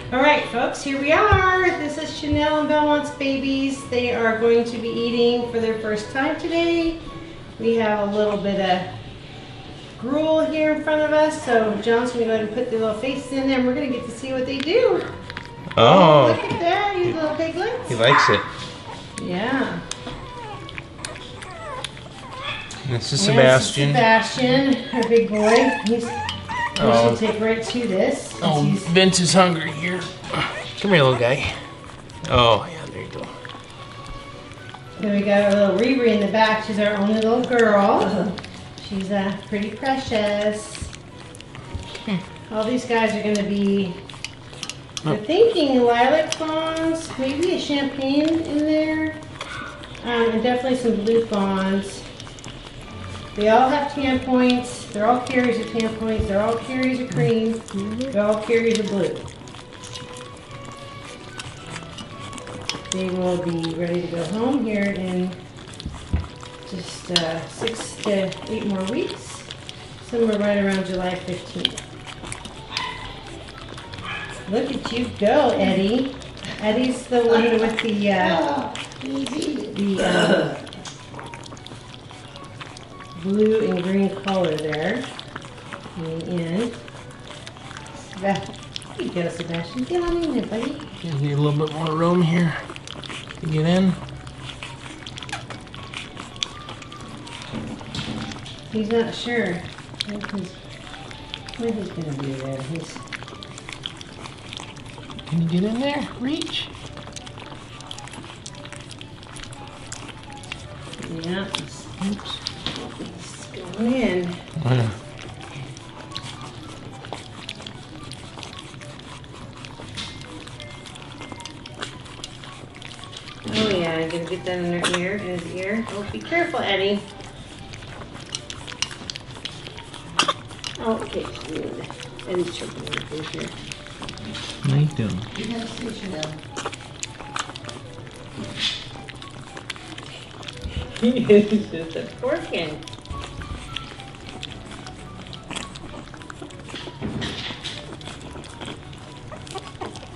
All right, folks, here we are. This is Chanel and Belmont's babies. They are going to be eating for their first time today. We have a little bit of gruel here in front of us, so John's going to go ahead and put their little faces in there, and we're going to get to see what they do. Oh, look at that, you little piglets. He likes it. Yeah. This is Sebastian. Sebastian, our big boy. He's going to take right to this. Oh, Vince is hungry here. Come here, little guy. Oh, yeah, there you go. Then we got our little Riri in the back. She's our only little girl. She's pretty precious. All these guys are going to be, I'm thinking lilac fawns, maybe a champagne in there, and definitely some blue fawns. They all have tan points. They're all carriers of tan points. They're all carriers of cream. They're all carriers of blue. They will be ready to go home here in just 6 to 8 more weeks. Somewhere right around July 15th. Look at you go, Eddie. Eddie's the one with the blue and green color there. In the end. There you go, Sebastian. Get on in there, buddy. Give you a little bit more room here to get in. He's not sure what he's going to do there. Can you get in there? Reach. Yeah. Oops. Go in. Yeah. Oh yeah, I'm gonna get that in her ear, in his ear. Oh, be careful, Eddie. Oh, okay. Eddie's choking my face here. How you doing? You have a station now. He's just a porkin.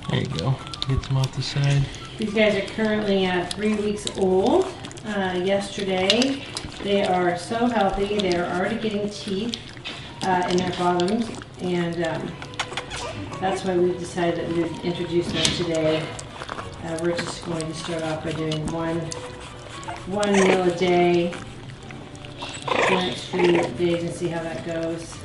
There you go. Get them off the side. These guys are currently 3 weeks old. Yesterday, they are so healthy. They are already getting teeth in their bottoms, and that's why we've decided that we would introduce them today. We're just going to start off by doing one meal a day for the next few days and see how that goes.